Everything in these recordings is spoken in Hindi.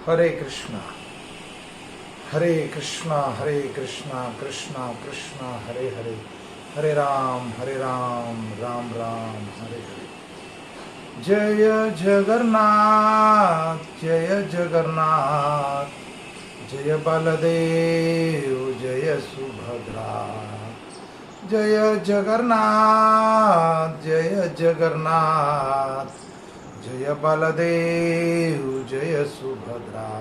हरे कृष्णा हरे कृष्णा कृष्णा कृष्णा हरे हरे, हरे राम राम राम हरे हरे। जय जगन्नाथ जय जगन्नाथ, जय बलदेव जय सुभद्रा। जय जगन्नाथ जय जगन्नाथ, जय बलदेव जय सुभद्रा।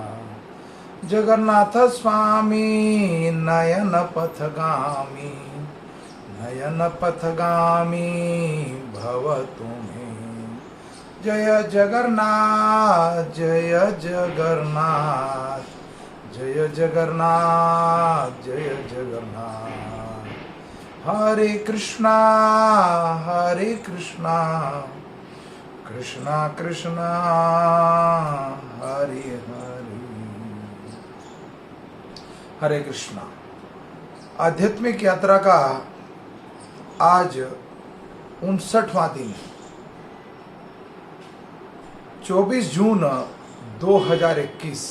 जगन्नाथ स्वामी नयन पथगामी, नयन पथगामी भव तुम्हें। जय जगन्नाथ जय जगन्नाथ, जय जगन्नाथ जय जगन्नाथ। हरे कृष्णा कृष्णा कृष्णा हरे हरे। हरे कृष्णा। आध्यात्मिक यात्रा का आज 59वां दिन, 24 जून 2021।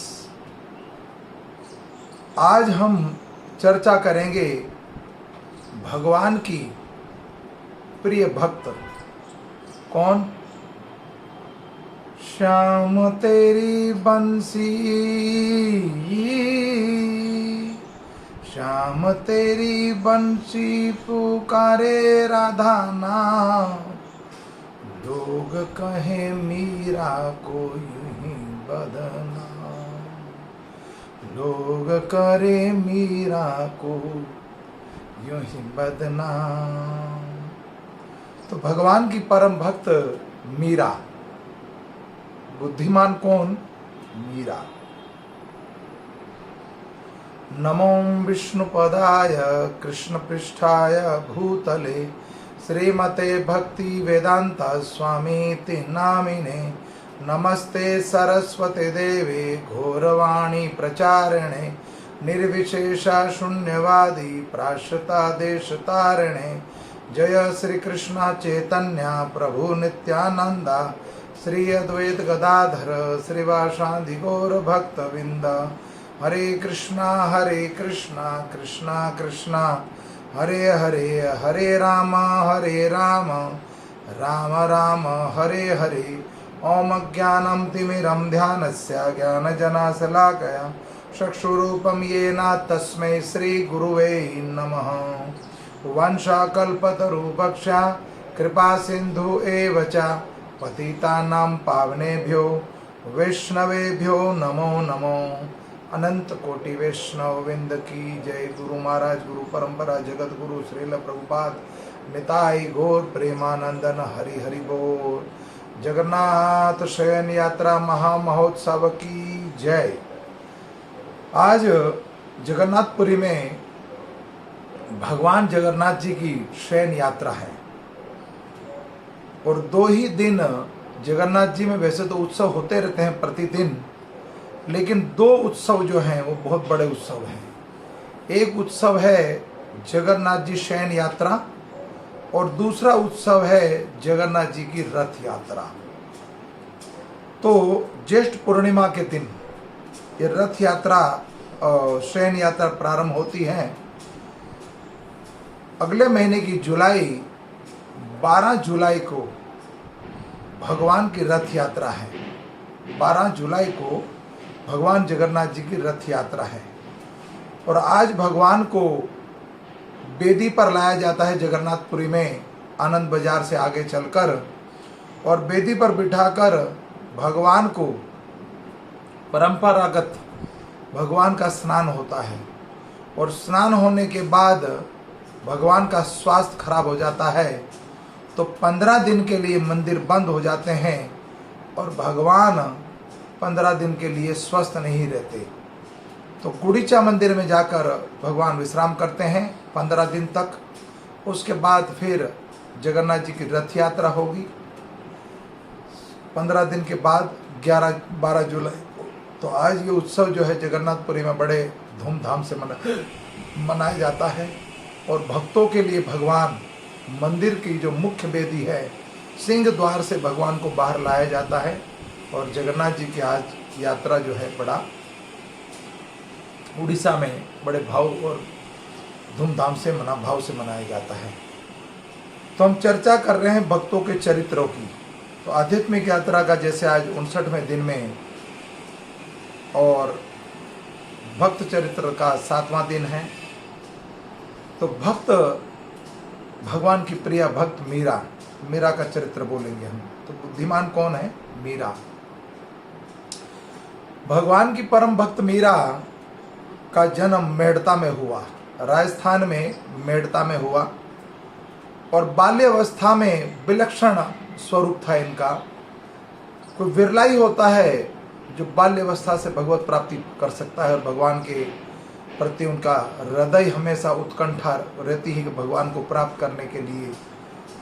आज हम चर्चा करेंगे भगवान की प्रिय भक्त। कौन? श्याम तेरी बंसी, श्याम तेरी बंसी पुकारे राधा नाम। लोग कहे मीरा को यूं ही बदनाम, लोग करे मीरा को यूं ही बदनाम। तो भगवान की परम भक्त मीरा। बुद्धिमान कौन? मीरा। नमो विष्णुपदाय कृष्णपृष्ठाय भूतले, श्रीमते भक्ति वेदांत स्वामीति नामिने। नमस्ते सरस्वते देवे घोरवाणी प्रचारिणे, निर्विशेष शून्यवादी प्राश्रता देश तारिणे। जय श्री कृष्ण चैतन्य प्रभु नित्यानंदा, श्री अद्वैत गदाधर श्रीवासादि गौर भक्तविंद। हरे कृष्णा कृष्णा कृष्णा हरे हरे, हरे राम राम राम हरे हरे। ओम ज्ञानं तिमिरं ध्यानस्य ज्ञानजनाशलाकया, चक्षुरूपं येन तस्मै श्रीगुरुवे नमः। वंशकल्पतरुभक्ष कृपा सिन्धु एव च, पतितानां पावनेभ्यो वैष्णवेभ्यो नमो नमो। अनंत कोटि वैष्णव विंद की जय। गुरु महाराज गुरु परंपरा जगत गुरु श्रील प्रभुपाद निताई गौर प्रेमानंदन हरि हरि बोल। जगन्नाथ शयन यात्रा महामहोत्सव की जय। आज जगन्नाथपुरी में भगवान जगन्नाथ जी की शयन यात्रा है और 2 ही दिन जगन्नाथ जी में वैसे तो उत्सव होते रहते हैं प्रतिदिन, लेकिन 2 उत्सव जो हैं वो बहुत बड़े उत्सव हैं। एक उत्सव है जगन्नाथ जी शयन यात्रा और दूसरा उत्सव है जगन्नाथ जी की रथ यात्रा। तो ज्येष्ठ पूर्णिमा के दिन ये रथ यात्रा शयन यात्रा प्रारंभ होती है। अगले महीने की 12 जुलाई को भगवान की रथ यात्रा है। 12 जुलाई को भगवान जगन्नाथ जी की रथ यात्रा है और आज भगवान को बेदी पर लाया जाता है जगन्नाथपुरी में, आनंद बाजार से आगे चलकर, और बेदी पर बिठाकर भगवान को परंपरागत भगवान का स्नान होता है और स्नान होने के बाद भगवान का स्वास्थ्य खराब हो जाता है तो 15 दिन के लिए मंदिर बंद हो जाते हैं और भगवान 15 दिन के लिए स्वस्थ नहीं रहते। तो गुड़ीचा मंदिर में जाकर भगवान विश्राम करते हैं 15 दिन तक। उसके बाद फिर जगन्नाथ जी की रथ यात्रा होगी 15 दिन के बाद 12 जुलाई को। तो आज ये उत्सव जो है जगन्नाथपुरी में बड़े धूमधाम से मनाया जाता है और भक्तों के लिए भगवान मंदिर की जो मुख्य वेदी है, सिंह द्वार से भगवान को बाहर लाया जाता है और जगन्नाथ जी की आज यात्रा जो है बड़ा उड़ीसा में बड़े भाव और धूमधाम से भाव से मनाया जाता है। तो हम चर्चा कर रहे हैं भक्तों के चरित्रों की। तो आध्यात्मिक यात्रा का जैसे आज 59वें दिन में और भक्त चरित्र का 7वां दिन है। तो भक्त भगवान की प्रिय भक्त मीरा का चरित्र बोलेंगे हम। तो बुद्धिमान कौन है? मीरा। भगवान की परम भक्त मीरा का जन्म मेड़ता में हुआ, राजस्थान में मेड़ता में हुआ। और बाल्यावस्था में विलक्षण स्वरूप था इनका। कोई विरला ही होता है जो बाल्यावस्था से भगवत प्राप्ति कर सकता है और भगवान के प्रति उनका हृदय हमेशा उत्कंठा रहती है कि भगवान को प्राप्त करने के लिए।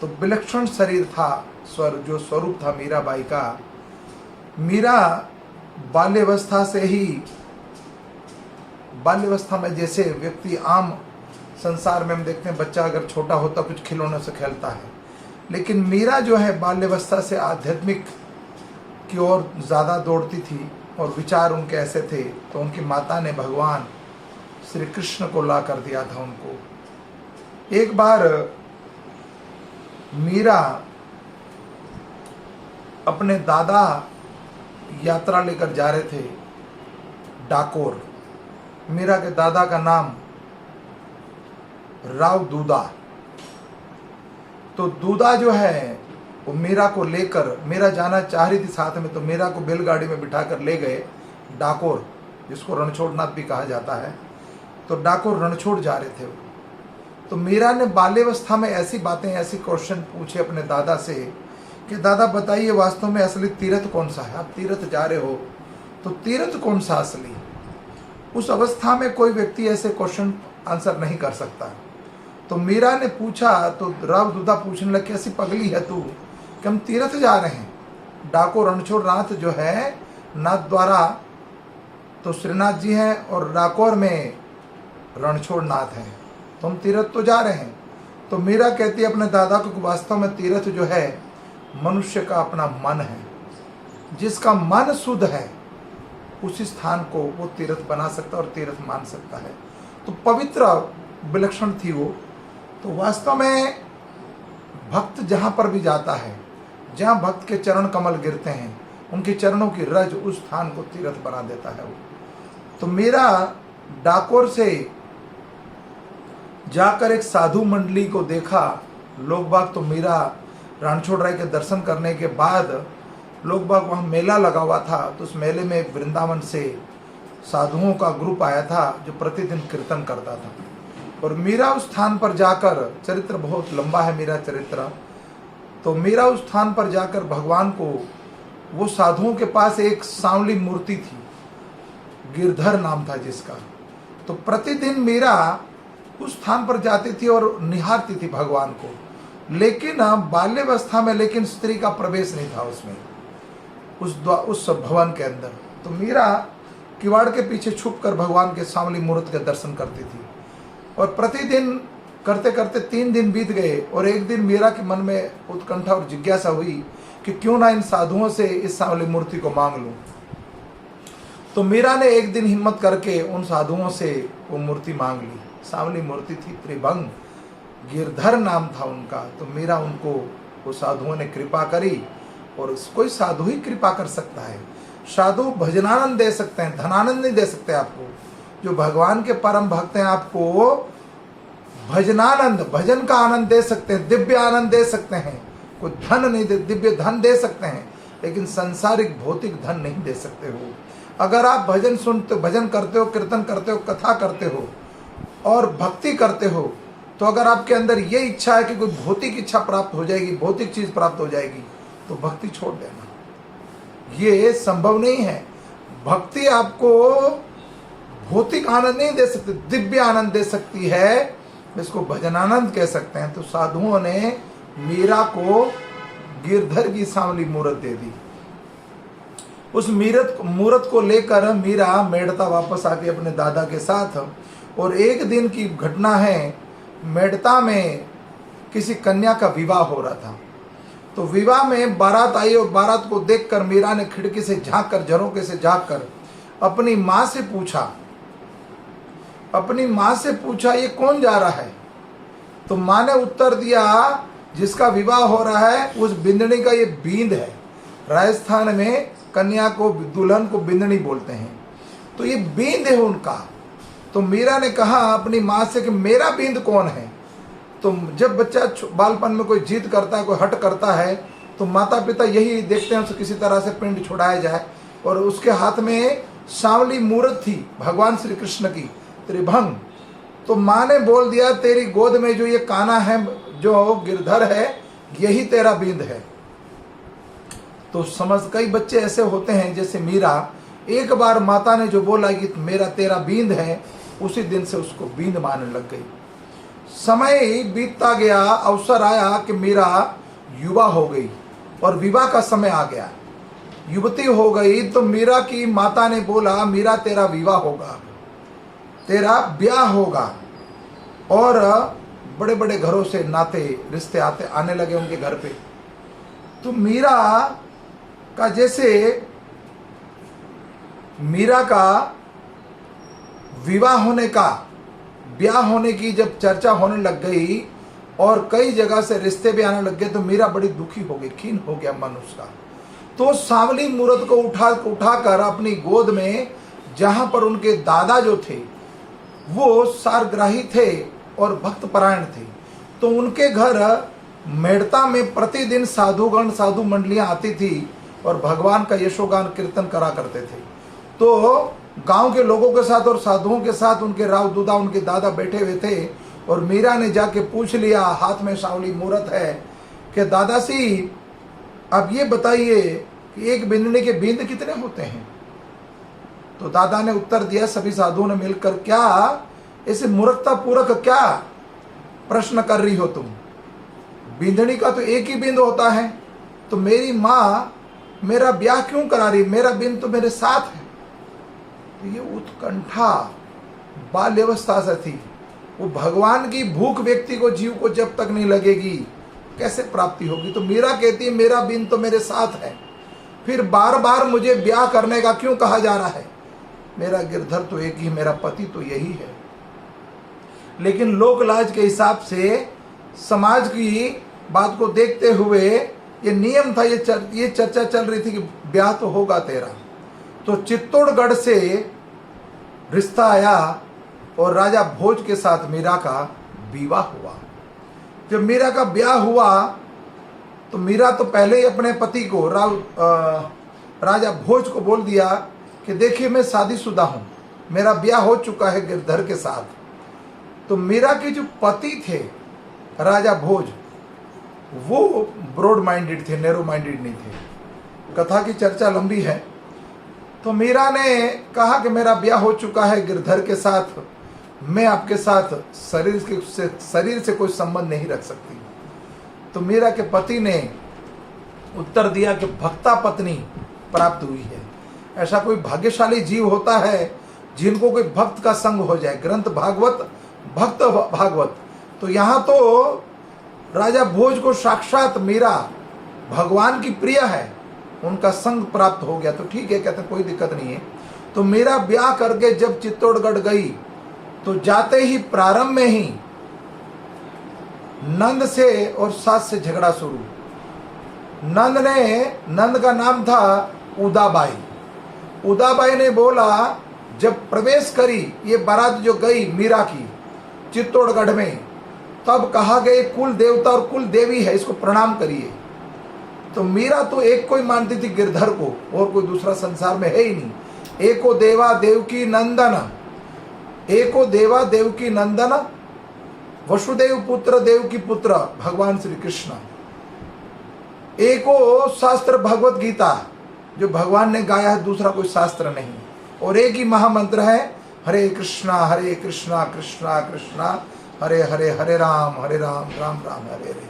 तो विलक्षण शरीर था, जो स्वरूप था मीराबाई का। मीरा बाल्यावस्था में जैसे व्यक्ति आम संसार में हम देखते हैं, बच्चा अगर छोटा होता कुछ खिलौनों से खेलता है, लेकिन मीरा जो है बाल्यावस्था से आध्यात्मिक की ओर ज़्यादा दौड़ती थी और विचार उनके ऐसे थे। तो उनकी माता ने भगवान श्री कृष्ण को ला कर दिया था उनको। एक बार मीरा अपने दादा यात्रा लेकर जा रहे थे डाकोर। मीरा के दादा का नाम राव दूदा। तो दूदा जो है वो मीरा को लेकर, मीरा जाना चाह रही थी साथ में, तो मीरा को बैलगाड़ी में बिठाकर ले गए डाकोर, जिसको रणछोड़नाथ भी कहा जाता है। तो डाकोर रणछोड़ जा रहे थे वो। तो मीरा ने बाल्यावस्था में ऐसी बातें, ऐसी क्वेश्चन पूछे अपने दादा से कि दादा बताइए वास्तव में असली तीर्थ कौन सा है? आप तीर्थ जा रहे हो तो तीर्थ कौन सा असली? उस अवस्था में कोई व्यक्ति ऐसे क्वेश्चन आंसर नहीं कर सकता। तो मीरा ने पूछा तो राव दूधा पूछने लगे, कैसी पगली है तू कि हम तीर्थ जा रहे हैं? डाकोर रणछोड़ नाथ जो है नाथ द्वारा तो श्रीनाथ जी हैं और डाकोर में रणछोड़ नाथ हैं, तो हम तीर्थ तो जा रहे हैं। तो मीरा कहती है अपने दादा को, वास्तव में तीर्थ जो है मनुष्य का अपना मन है। जिसका मन शुद्ध है उसी स्थान को वो तीर्थ बना सकता है और तीर्थ मान सकता है। तो पवित्र विलक्षण थी वो। तो वास्तव में भक्त जहाँ पर भी जाता है, जहाँ भक्त के चरण कमल गिरते हैं, उनके चरणों की रज उस स्थान को तीर्थ बना देता है वो। तो मेरा डाकोर से जाकर एक साधु मंडली को देखा लोग बाग। तो मीरा रणछोड़ राय के दर्शन करने के बाद लोग बाग, वहाँ मेला लगा हुआ था, तो उस मेले में वृंदावन से साधुओं का ग्रुप आया था जो प्रतिदिन कीर्तन करता था। और मीरा उस स्थान पर जाकर, चरित्र बहुत लंबा है मीरा चरित्र, तो मीरा उस स्थान पर जाकर भगवान को, वो साधुओं के पास एक सांवली मूर्ति थी, गिरधर नाम था जिसका। तो प्रतिदिन मीरा उस स्थान पर जाती थी और निहारती थी भगवान को। लेकिन बाल्यावस्था में लेकिन स्त्री का प्रवेश नहीं था उसमें, उस भवन के अंदर। तो मीरा किवाड़ के पीछे छुपकर भगवान के सांवली मूर्ति के दर्शन करती थी। और प्रतिदिन करते करते 3 दिन बीत गए और एक दिन मीरा के मन में उत्कंठा और जिज्ञासा हुई कि क्यों ना इन साधुओं से इस सांवली मूर्ति को मांग लूं। तो मीरा ने एक दिन हिम्मत करके उन साधुओं से वो मूर्ति मांग ली। सांवली मूर्ति थी, त्रिभंग गिरधर नाम था उनका। तो मीरा उनको, वो साधुओं ने कृपा करी। और कोई साधु ही कृपा कर सकता है। साधु भजनानंद दे सकते हैं, धनानंद नहीं दे सकते आपको। जो भगवान के परम भक्त हैं आपको भजनानंद, भजन का आनंद दे सकते हैं, दिव्य आनंद दे सकते हैं। कोई धन नहीं दे, दिव्य धन दे सकते हैं, लेकिन सांसारिक भौतिक धन नहीं दे सकते हो। अगर आप भजन सुनते, भजन करते हो, कीर्तन करते हो, कथा करते हो और भक्ति करते हो, तो अगर आपके अंदर ये इच्छा है कि कोई भौतिक इच्छा प्राप्त हो जाएगी, भौतिक चीज प्राप्त हो जाएगी, तो भक्ति छोड़ देना। ये संभव नहीं है। भक्ति आपको भौतिक आनंद नहीं दे सकती, दिव्य आनंद दे सकती है, इसको भजनानंद कह सकते हैं। तो साधुओं ने मीरा को गिरधर की सांवली मूर्त दे दी। उस मूर्त को लेकर मीरा मेड़ता वापस आके अपने दादा के साथ, और एक दिन की घटना है, मेड़ता में किसी कन्या का विवाह हो रहा था। तो विवाह में बारात आई और बारात को देखकर मीरा ने खिड़की से झांक कर, झरोखे से झांक कर अपनी माँ से पूछा ये कौन जा रहा है? तो माँ ने उत्तर दिया जिसका विवाह हो रहा है उस बिंदनी का ये बींद है। राजस्थान में कन्या को, दुल्हन को बिंदनी बोलते हैं, तो ये बींद है उनका। तो मीरा ने कहा अपनी माँ से कि मेरा बींद कौन है? तो जब बच्चा बालपन में कोई जिद करता है, कोई हट करता है, तो माता पिता यही देखते हैं उसे किसी तरह से पिंड छुड़ाया जाए। और उसके हाथ में सांवली मूर्त थी भगवान श्री कृष्ण की, त्रिभंग। तो माँ ने बोल दिया तेरी गोद में जो ये काना है, जो गिरधर है, यही तेरा बींद है। तो समझ, कई बच्चे ऐसे होते हैं जैसे मीरा, एक बार माता ने जो बोला कि मेरा तेरा बींद है, उसी दिन से उसको बींद मानने लग गई। समय बीतता गया, अवसर आया कि मीरा युवा हो गई और विवाह का समय आ गया, युवती हो गई। तो मीरा की माता ने बोला मीरा तेरा विवाह होगा, तेरा ब्याह होगा। और बड़े बड़े घरों से नाते रिश्ते आने लगे उनके घर पे। तो मीरा का विवाह होने का, ब्याह होने की जब चर्चा होने लग गई और कई जगह से रिश्ते भी आने लग गए, तो मीरा बड़ी दुखी हो गई, खीन हो गया मन उसका। तो सांवली मूर्त को उठाकर अपनी गोद में, जहां पर उनके दादा जो थे वो सारग्राही थे और भक्त परायण थे, तो उनके घर मेड़ता में प्रतिदिन साधुगण, साधु मंडलियां आती थी और भगवान का यशोगान कीर्तन करा करते थे। तो गांव के लोगों के साथ और साधुओं के साथ उनके राव दूदा, उनके दादा बैठे हुए थे। और मीरा ने जाके पूछ लिया, हाथ में सांवली मूर्त है, कि दादाजी अब ये बताइए कि एक बिंदनी के बींद कितने होते हैं? तो दादा ने उत्तर दिया, सभी साधुओं ने मिलकर, क्या ऐसे मूर्खता पूर्वक क्या प्रश्न कर रही हो तुम? बिंदनी का तो एक ही बिंद होता है, तो मेरी माँ मेरा ब्याह क्यों करा रही? मेरा बिंद तो मेरे साथ है। तो ये उत्कंठा बाल्यावस्था से थी। वो भगवान की भूख व्यक्ति को, जीव को जब तक नहीं लगेगी कैसे प्राप्ति होगी? तो मीरा कहती है मेरा बिंद तो मेरे साथ है, फिर बार बार मुझे ब्याह करने का क्यों कहा जा रहा है? मेरा गिरधर तो एक ही, मेरा पति तो यही है। लेकिन लोक लाज के हिसाब से, समाज की बात को देखते हुए ये नियम था, ये चर्चा चल रही थी कि ब्याह तो होगा तेरा। तो चित्तौड़गढ़ से रिश्ता आया और राजा भोज के साथ मीरा का विवाह हुआ। जब मीरा का ब्याह हुआ तो मीरा तो पहले ही अपने पति को, राजा भोज को बोल दिया कि देखिए मैं शादीशुदा हूँ, मेरा ब्याह हो चुका है गिरधर के साथ। तो मीरा के जो पति थे राजा भोज, वो ब्रॉड माइंडेड थे, नैरो माइंडेड नहीं थे। कथा की चर्चा लंबी है। तो मीरा ने कहा कि मेरा ब्याह हो चुका है गिरधर के साथ, मैं आपके साथ शरीर से कोई संबंध नहीं रख सकती। तो मीरा के पति ने उत्तर दिया कि भक्ता पत्नी प्राप्त हुई है। ऐसा कोई भाग्यशाली जीव होता है जिनको कोई भक्त का संग हो जाए। ग्रंथ भागवत, भक्त भागवत। तो यहाँ तो राजा भोज को साक्षात मीरा भगवान की प्रिय है, उनका संग प्राप्त हो गया। तो ठीक है, कहते कोई दिक्कत नहीं है। तो मीरा ब्याह करके जब चित्तौड़गढ़ गई तो जाते ही प्रारंभ में ही नंद से और सास से झगड़ा शुरू। नंद का नाम था उदाबाई। उदाबाई ने बोला, जब प्रवेश करी ये बारात जो गई मीरा की चित्तौड़गढ़ में, तब कहा गया कुल देवता और कुल देवी है, इसको प्रणाम करिए। तो मीरा तो एक को ही मानती थी, गिरधर को, और कोई दूसरा संसार में है ही नहीं। एको देवा देवकी नंदन, एको देवा देवकी नंदन, वसुदेव पुत्र देवकी पुत्र भगवान श्री कृष्ण। एको शास्त्र भगवत गीता जो भगवान ने गाया है, दूसरा कोई शास्त्र नहीं। और एक ही महामंत्र है, हरे कृष्णा कृष्णा कृष्णा हरे हरे, हरे राम राम राम हरे हरे।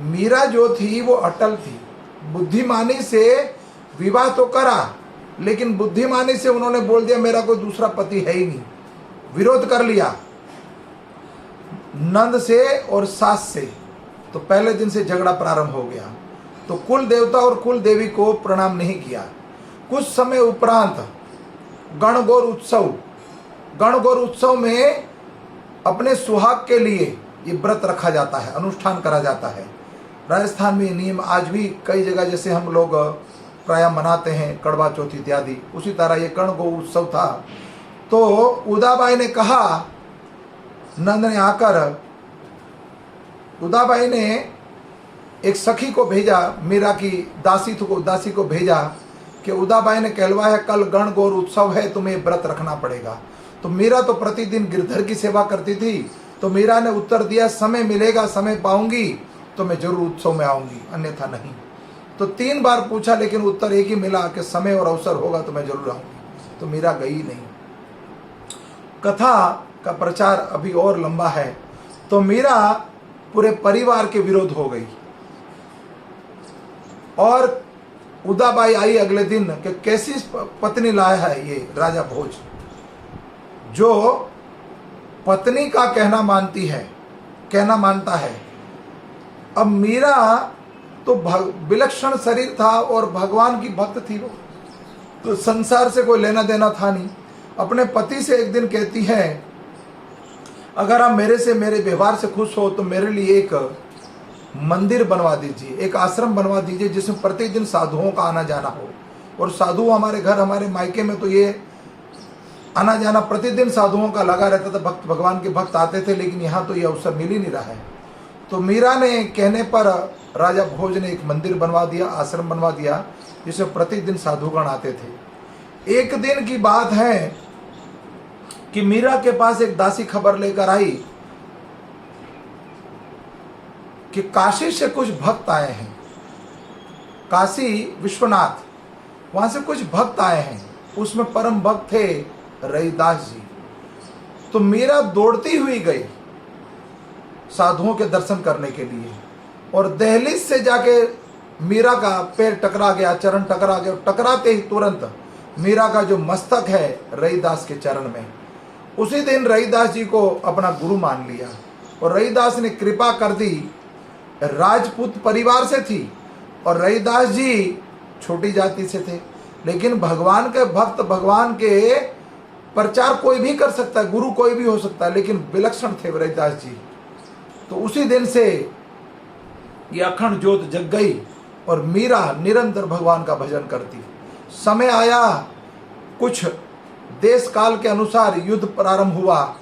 मीरा जो थी वो अटल थी। बुद्धिमानी से विवाह तो करा, लेकिन बुद्धिमानी से उन्होंने बोल दिया मेरा कोई दूसरा पति है ही नहीं, विरोध कर लिया नंद से और सास से। तो पहले दिन से झगड़ा प्रारंभ हो गया। तो कुल देवता और कुल देवी को प्रणाम नहीं किया। कुछ समय उपरांत गणगौर उत्सव में अपने सुहाग के लिए ये व्रत रखा जाता है, अनुष्ठान करा जाता है। राजस्थान में ये नियम आज भी कई जगह जैसे हम लोग प्राय मनाते हैं, करवा चौथ इत्यादि, उसी तरह ये गणगौ उत्सव था। तो उदाबाई ने कहा, नंद ने आकर उदाबाई ने एक सखी को भेजा, मीरा की दासी को भेजा कि उदाबाई ने कहलवाया कल गणगौर उत्सव है, तुम्हें व्रत रखना पड़ेगा। तो मीरा तो प्रतिदिन गिरधर की सेवा करती थी, तो मीरा ने उत्तर दिया, समय मिलेगा, समय पाऊंगी तो मैं जरूर उत्सव में आऊंगी, अन्यथा नहीं। तो 3 बार पूछा लेकिन उत्तर एक ही मिला कि समय और अवसर होगा तो मैं जरूर आऊंगी। तो मीरा गई नहीं। कथा का प्रचार अभी और लंबा है। तो मीरा पूरे परिवार के विरोध हो गई और उदाबाई आई अगले दिन कि कैसी पत्नी लाया है ये राजा भोज, जो पत्नी का कहना मानता है। अब मीरा तो विलक्षण शरीर था और भगवान की भक्त थी वो, तो संसार से कोई लेना देना था नहीं। अपने पति से एक दिन कहती है, अगर आप मेरे व्यवहार से खुश हो तो मेरे लिए एक मंदिर बनवा दीजिए, एक आश्रम बनवा दीजिए जिसमें प्रतिदिन साधुओं का आना जाना हो। और साधु हमारे घर, हमारे मायके में तो ये आना जाना प्रतिदिन साधुओं का लगा रहता था, भगवान के भक्त आते थे, लेकिन यहाँ तो ये अवसर मिल ही नहीं रहा है। तो मीरा ने कहने पर राजा भोज ने एक मंदिर बनवा दिया, आश्रम बनवा दिया, जिसमें प्रतिदिन साधुगण आते थे। एक दिन की बात है कि मीरा के पास एक दासी खबर लेकर आई कि काशी से कुछ भक्त आए हैं, काशी विश्वनाथ, वहां से कुछ भक्त आए हैं, उसमें परम भक्त थे रविदास जी। तो मीरा दौड़ती हुई गई साधुओं के दर्शन करने के लिए, और दहलीज से जाके मीरा का पैर टकरा गया, चरण टकरा गया। टकराते ही तुरंत मीरा का जो मस्तक है रविदास के चरण में। उसी दिन रविदास जी को अपना गुरु मान लिया और रविदास ने कृपा कर दी। राजपूत परिवार से थी और रविदास जी छोटी जाति से थे, लेकिन भगवान के भक्त, भगवान के प्रचार कोई भी कर सकता है, गुरु कोई भी हो सकता है, लेकिन विलक्षण थे रविदास जी। तो उसी दिन से ये अखंड ज्योत जग गई और मीरा निरंतर भगवान का भजन करती। समय आया, कुछ देश काल के अनुसार युद्ध प्रारंभ हुआ,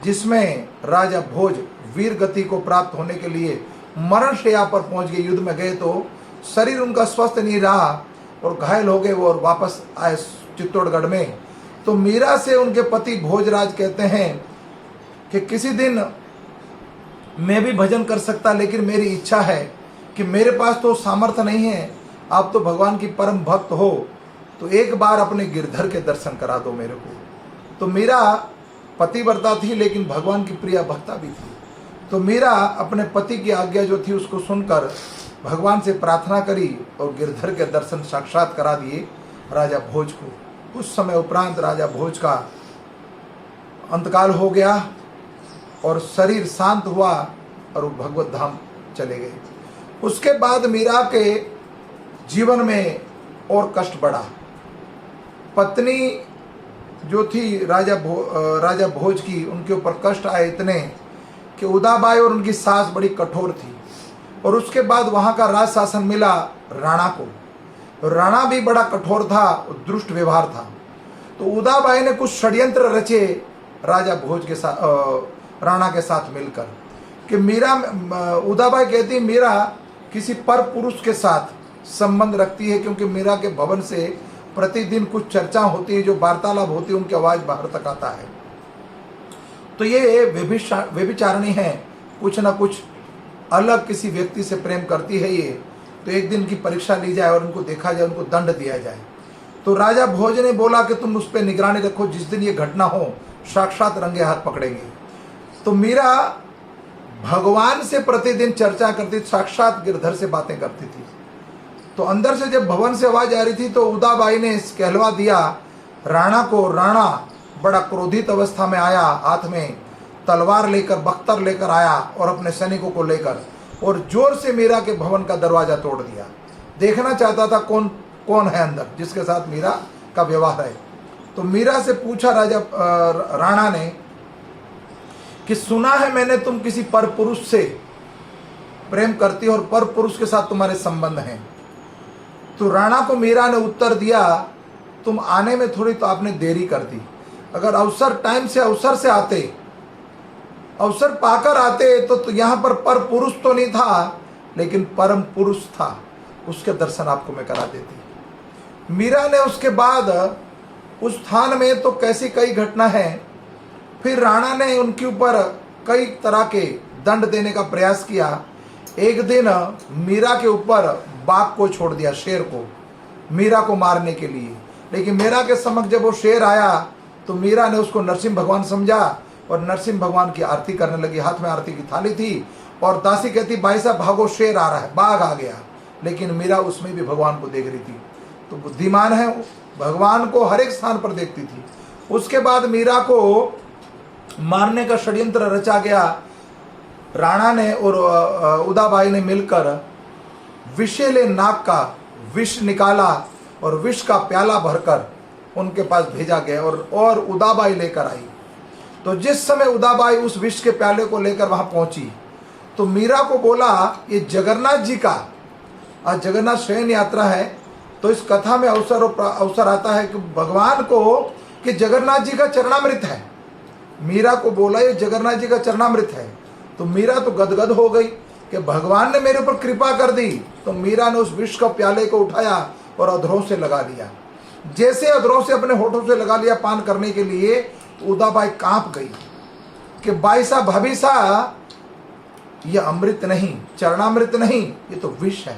जिसमें राजा भोज वीर गति को प्राप्त होने के लिए मरण शैया पर पहुंच गए। युद्ध में गए तो शरीर उनका स्वस्थ नहीं रहा और घायल हो गए वो, और वापस आए चित्तौड़गढ़ में। तो मीरा से उनके पति भोजराज कहते हैं कि किसी दिन मैं भी भजन कर सकता, लेकिन मेरी इच्छा है कि मेरे पास तो सामर्थ्य नहीं है, आप तो भगवान की परम भक्त हो, तो एक बार अपने गिरधर के दर्शन करा दो मेरे को। तो मीरा पतिव्रता थी लेकिन भगवान की प्रिय भक्ता भी थी। तो मीरा अपने पति की आज्ञा जो थी उसको सुनकर भगवान से प्रार्थना करी और गिरधर के दर्शन साक्षात करा दिए राजा भोज को। कुछ समय उपरांत राजा भोज का अंतकाल हो गया और शरीर शांत हुआ और वो भगवत धाम चले गए। उसके बाद मीरा के जीवन में और कष्ट बढ़ा। पत्नी जो थी राजा भोज की, उनके ऊपर कष्ट आए इतने कि उदाबाई और उनकी सास बड़ी कठोर थी। और उसके बाद वहां का राज शासन मिला राणा को। राणा भी बड़ा कठोर था, दुष्ट व्यवहार था। तो उदाबाई ने कुछ षड्यंत्र रचे राजा भोज के साथ, राणा के साथ मिलकर, कि मीरा, उदाबाई कहती मीरा किसी पर पुरुष के साथ संबंध रखती है, क्योंकि मीरा के भवन से प्रतिदिन कुछ चर्चा होती है, जो वार्तालाप होती है, उनकी आवाज बाहर तक आता है। तो ये व्यभिचारिणी है, कुछ ना कुछ अलग किसी व्यक्ति से प्रेम करती है ये। तो एक दिन की परीक्षा ली जाए और उनको देखा जाए, उनको दंड दिया जाए। तो राजा भोज ने बोला कि तुम उस पर निगरानी रखो, जिस दिन ये घटना हो साक्षात रंगे हाथ पकड़ेंगे। तो मीरा भगवान से प्रतिदिन चर्चा करती, साक्षात गिरधर से बातें करती थी। तो अंदर से जब भवन से आवाज आ रही थी तो उदाबाई ने कहलवा दिया राणा को। राणा बड़ा क्रोधित अवस्था में आया, हाथ में तलवार लेकर, बख्तर लेकर आया और अपने सैनिकों को लेकर, और जोर से मीरा के भवन का दरवाजा तोड़ दिया। देखना चाहता था कौन कौन है अंदर जिसके साथ मीरा का व्यवहार है। तो मीरा से पूछा राणा ने कि सुना है मैंने तुम किसी पर पुरुष से प्रेम करती हो और पर पुरुष के साथ तुम्हारे संबंध हैं। तो राणा को मीरा ने उत्तर दिया, तुम आने में थोड़ी तो आपने देरी कर दी, अगर अवसर टाइम से अवसर से आते, अवसर पाकर आते तो यहाँ पर पुरुष तो नहीं था लेकिन परम पुरुष था, उसके दर्शन आपको मैं करा देती। मीरा ने उसके बाद उस स्थान में तो कैसी कई घटना है, फिर राणा ने उनके ऊपर कई तरह के दंड देने का प्रयास किया। एक दिन मीरा के ऊपर बाघ को छोड़ दिया, शेर को, मीरा को मारने के लिए। लेकिन मीरा के समक्ष जब वो शेर आया तो मीरा ने उसको नरसिंह भगवान समझा और नरसिंह भगवान की आरती करने लगी। हाथ में आरती की थाली थी और दासी कहती, भाई साहब भागो, शेर आ रहा है, बाघ आ गया। लेकिन मीरा उसमें भी भगवान को देख रही थी, तो बुद्धिमान है, भगवान को हर एक स्थान पर देखती थी। उसके बाद मीरा को मारने का षड्यंत्र रचा गया। राणा ने और उदाबाई ने मिलकर विषैले नाग का विष निकाला और विष का प्याला भरकर उनके पास भेजा गया और उदाबाई लेकर आई। तो जिस समय उदाबाई उस विष के प्याले को लेकर वहां पहुंची तो मीरा को बोला, ये जगन्नाथ जी का आज जगन्नाथ शयन यात्रा है, तो इस कथा में अवसर आता है कि भगवान को कि जगन्नाथ जी का चरणामृत है। मीरा को बोला ये जगन्नाथ जी का चरणामृत है। तो मीरा तो गदगद हो गई कि भगवान ने मेरे ऊपर कृपा कर दी। तो मीरा ने उस विष का प्याले को उठाया और अधरों से लगा लिया। जैसे अधरों से अपने होठों से लगा लिया पान करने के लिए, तो उदाबाई कांप गई कि भाई साहब, भाभी साहब, ये अमृत नहीं, चरणामृत नहीं, ये तो विष है।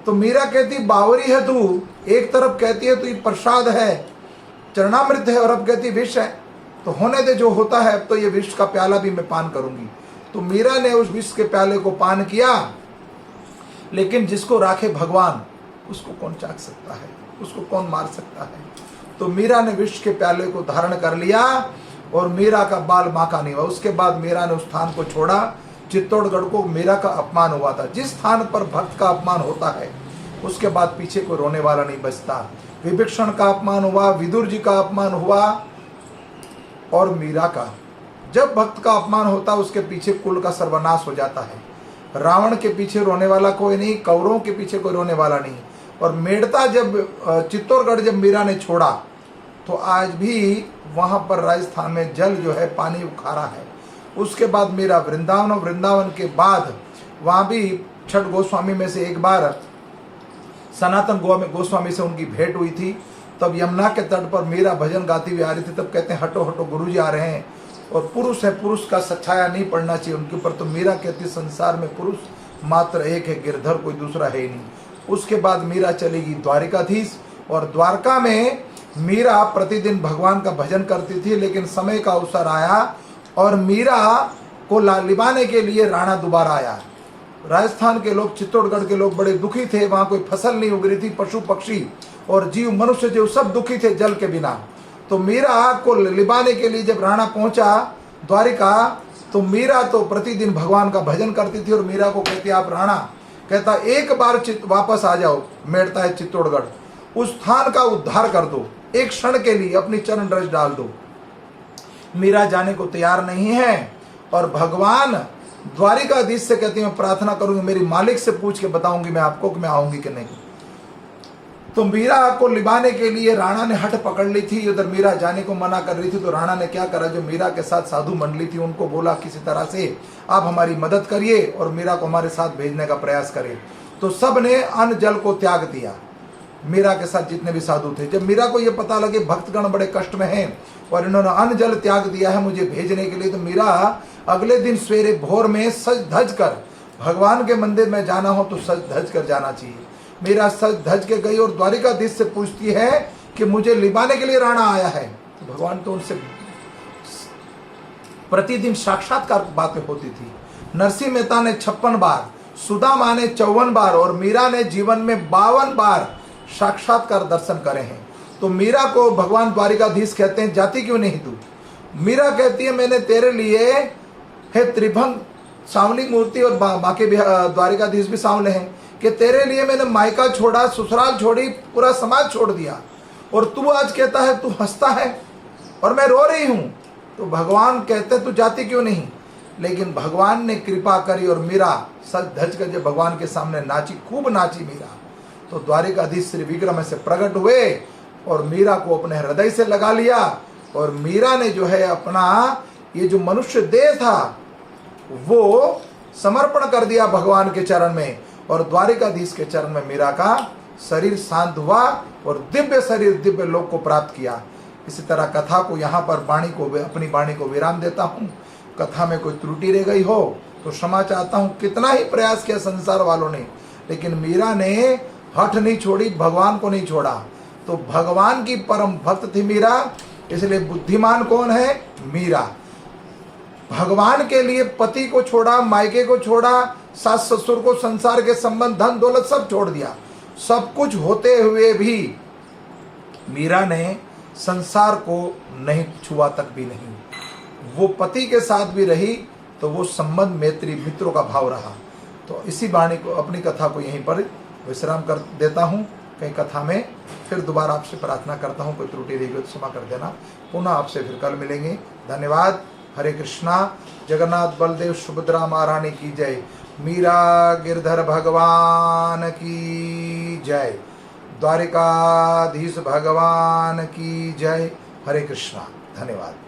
तो मीरा कहती, बावरी है तू, एक तरफ कहती है तो ये प्रसाद है, चरणामृत है, और अब कहती विष है। तो होने दे, जो होता है, अब तो ये विष का प्याला भी मैं पान करूंगी। तो मीरा ने उस विष के प्याले को पान किया। लेकिन जिसको राखे भगवान उसको कौन चाक सकता है, उसको कौन मार सकता है। तो मीरा ने विष के प्याले को धारण कर लिया और मीरा का बाल बांका नहीं हुआ। उसके बाद मीरा ने उस स्थान को छोड़ा। चित्तौड़गढ़ को मीरा का अपमान हुआ था। जिस स्थान पर भक्त का अपमान होता है उसके बाद पीछे कोई रोने वाला नहीं बचता। विभीषण का अपमान हुआ, विदुर जी का अपमान हुआ और मीरा का। जब भक्त का अपमान होता है उसके पीछे कुल का सर्वनाश हो जाता है। रावण के पीछे रोने वाला कोई नहीं, कौरवों के पीछे कोई रोने वाला नहीं। और मेड़ता जब चित्तौड़गढ़ जब मीरा ने छोड़ा तो आज भी वहां पर राजस्थान में जल जो है पानी उखारा है। उसके बाद मीरा वृंदावन, और वृंदावन के बाद वहां भी छठ गोस्वामी में से एक बार सनातन गोस्वामी से उनकी भेंट हुई थी। तब यमुना के तट पर मीरा भजन गाती हुई आ रही थी। तब कहते हैं, हटो हटो, गुरुजी आ रहे हैं और पुरुष है, पुरुष का सच्छाया नहीं पड़ना चाहिए उनके ऊपर। तो मीरा कहती, संसार में पुरुष मात्र एक है, गिरधर कोई दूसरा है ही नहीं। उसके बाद मीरा चलेगी द्वारिकाधीश, और द्वारका में मीरा प्रतिदिन भगवान का भजन करती थी। लेकिन समय का अवसर आया और मीरा को लिबाने के लिए राणा दोबारा आया। राजस्थान के लोग, चित्तौड़गढ़ के लोग बड़े दुखी थे। वहां कोई फसल नहीं उग रही थी, पशु पक्षी और जीव मनुष्य जो सब दुखी थे जल के बिना। तो मीरा को लिबाने के लिए जब राणा पहुंचा द्वारिका, तो मीरा तो प्रतिदिन भगवान का भजन करती थी। और मीरा को कहती, आप राणा, कहता एक बार वापस आ जाओ, मेड़ता है चित्तौड़गढ़, उस स्थान का उद्धार कर दो, एक क्षण के लिए अपनी चरण रज डाल दो। मीरा जाने को तैयार नहीं है और भगवान द्वारिकाधीश से कहती मैं प्रार्थना करूंगी, मेरी मालिक से पूछ के बताऊंगी मैं आपको कि मैं आऊंगी कि नहीं। तो मीरा को लिबाने के लिए राणा ने हट पकड़ ली थी। उधर मीरा जाने को मना कर रही थी। तो राणा ने क्या करा, जो मीरा के साथ साधु मंडली थी उनको बोला किसी तरह से आप हमारी मदद करिए और मीरा को हमारे साथ भेजने का प्रयास करें। तो सब ने अन्न जल को त्याग दिया। मीरा के साथ जितने भी साधु थे, जब मीरा को यह पता लगे भक्तगण बड़े कष्ट में हैं और इन्होंने अन्न जल त्याग दिया है मुझे भेजने के लिए, तो मीरा अगले दिन सवेरे भोर में सज धज कर, भगवान के मंदिर में जाना हो तो सज धज कर जाना चाहिए। मीरा सज धज के गई और द्वारिकाधीश से पूछती है कि मुझे लिबाने के लिए राणा आया है। तो भगवान तो उनसे प्रतिदिन साक्षात्कार बातें होती थी। नरसिंह मेहता ने 56 बार, सुदामा ने 54 बार और मीरा ने जीवन में 52 बार साक्षात्कार दर्शन करे हैं। तो मीरा को भगवान द्वारिकाधीश कहते हैं, जाती क्यों नहीं तू? मीरा कहती है मैंने तेरे लिए है त्रिभंग सांवली मूर्ति और बाकी भी द्वारिकाधीश भी सांवले हैं, कि तेरे लिए मैंने मायका छोड़ा, ससुराल छोड़ी, पूरा समाज छोड़ दिया, और तू आज कहता है, तू हंसता है और मैं रो रही हूं। तो भगवान कहते तू जाती क्यों नहीं? लेकिन भगवान ने कृपा करी और मीरा सच धज कर जब भगवान के सामने नाची, खूब नाची मीरा। तो द्वारिकाधीश श्री विक्रम से प्रकट हुए और मीरा को अपने हृदय से लगा लिया, और मीरा ने जो है अपना ये जो मनुष्य देह था वो समर्पण कर दिया भगवान के चरण में, और द्वारिकाधीश के चरण में मीरा का शरीर शांत हुआ और दिव्य शरीर दिव्य लोक को प्राप्त किया। इसी तरह कथा को यहाँ पर अपनी वाणी को विराम देता हूँ। कथा में कोई त्रुटि रह गई हो तो क्षमा चाहता हूँ। कितना ही प्रयास किया संसार वालों ने, लेकिन मीरा ने हठ नहीं छोड़ी, भगवान को नहीं छोड़ा। तो भगवान की परम भक्त थी मीरा, इसलिए बुद्धिमान कौन है? मीरा। भगवान के लिए पति को छोड़ा, मायके को छोड़ा, सास ससुर को, संसार के संबंध, धन दौलत सब छोड़ दिया। सब कुछ होते हुए भी मीरा ने संसार को नहीं छुआ तक भी नहीं। वो पति के साथ भी रही तो वो संबंध मैत्री मित्रों का भाव रहा। तो इसी वाणी को, अपनी कथा को यहीं पर विश्राम कर देता हूँ। कहीं कथा में फिर दोबारा आपसे प्रार्थना करता हूँ, कोई त्रुटि रही हो तो क्षमा कर देना। पुनः आपसे फिर कल मिलेंगे। धन्यवाद। हरे कृष्णा। जगन्नाथ बलदेव सुभद्रा महारानी की जय। मीरा गिरधर भगवान की जय। द्वारिकाधीश भगवान की जय। हरे कृष्णा। धन्यवाद।